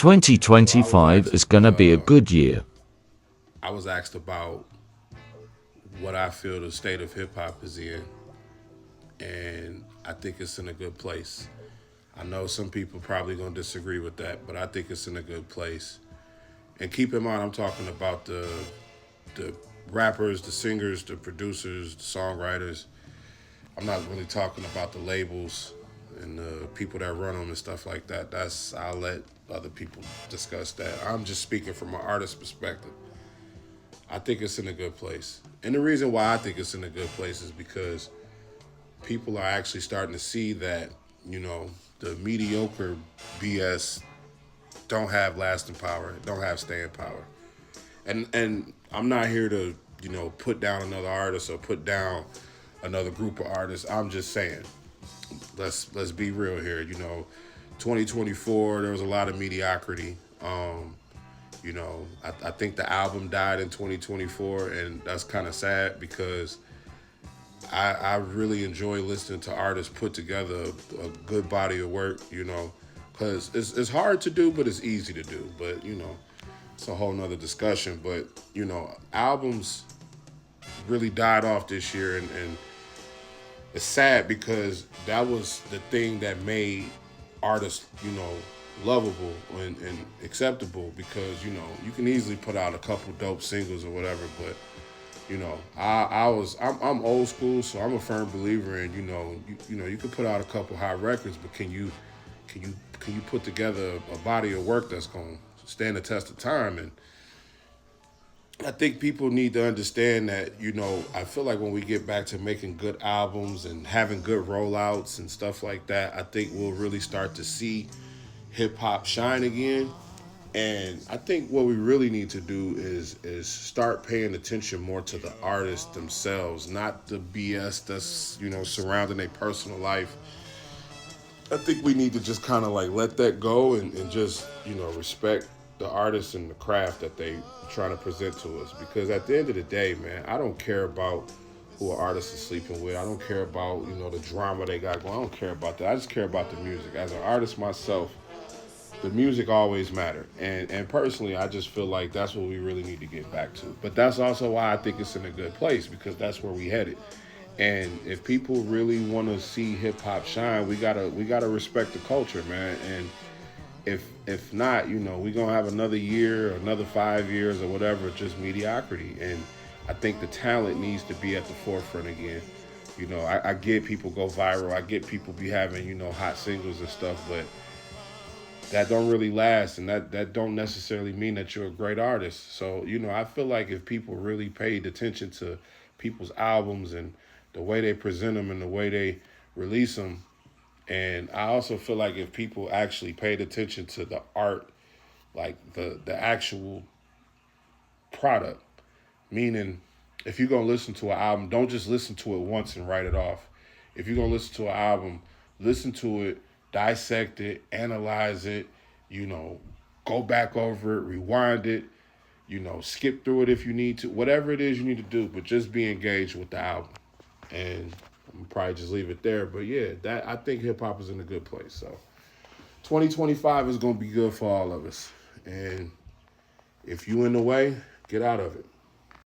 2025 is gonna be a good year. I was asked about what I feel the state of hip hop is in, and I think it's in a good place. I know some people probably gonna disagree with that, but I think it's in a good place. And keep in mind, I'm talking about the rappers, the singers, the producers, the songwriters. I'm not really talking about the labels and the people that run them and stuff like that. I'll let other people discuss that. I'm just speaking from an artist perspective. I think it's in a good place. And the reason why I think it's in a good place is because people are actually starting to see that, you know, the mediocre BS don't have lasting power, don't have staying power. And I'm not here to, you know, put down another artist or put down another group of artists. I'm just saying, let's be real here. You know, 2024 there was a lot of mediocrity. You know, I think the album died in 2024, and that's kind of sad because I really enjoy listening to artists put together a good body of work. You know, because it's hard to do, but it's easy to do. But you know, it's a whole nother discussion. But you know, albums really died off this year, and it's sad because that was the thing that made artists, you know, lovable and acceptable because, you know, you can easily put out a couple dope singles or whatever, but you know, I'm old school, so I'm a firm believer in, you know, you can put out a couple hot records, but can you put together a body of work that's going to stand the test of time? And I think people need to understand that, you know, I feel like when we get back to making good albums and having good rollouts and stuff like that, I think we'll really start to see hip hop shine again. And I think what we really need to do is start paying attention more to the artists themselves, not the BS that's, you know, surrounding their personal life. I think we need to just kind of like let that go and just, you know, respect the artists and the craft that they trying to present to us. Because at the end of the day, man, I don't care about who an artist is sleeping with. I don't care about, you know, the drama they got going. I don't care about that. I just care about the music. As an artist myself, the music always mattered. And personally, I just feel like that's what we really need to get back to. But that's also why I think it's in a good place because that's where we headed. And if people really want to see hip hop shine, we gotta respect the culture, man. And if not, you know, we're gonna have another year, another 5 years, or whatever, just mediocrity. And I think the talent needs to be at the forefront again. You know, I get people go viral, I get people be having, you know, hot singles and stuff, but that don't really last, and that don't necessarily mean that you're a great artist. So you know, I feel like if people really paid attention to people's albums and the way they present them and the way they release them, and I also feel like if people actually paid attention to the art, like the actual product, meaning if you're gonna listen to an album, don't just listen to it once and write it off. If you're gonna listen to an album, listen to it, dissect it, analyze it, you know, go back over it, rewind it, you know, skip through it if you need to, whatever it is you need to do, but just be engaged with the album. And I'm probably just leave it there. But yeah, that I think hip hop is in a good place. So 2025 is gonna be good for all of us. And if you in the way, get out of it.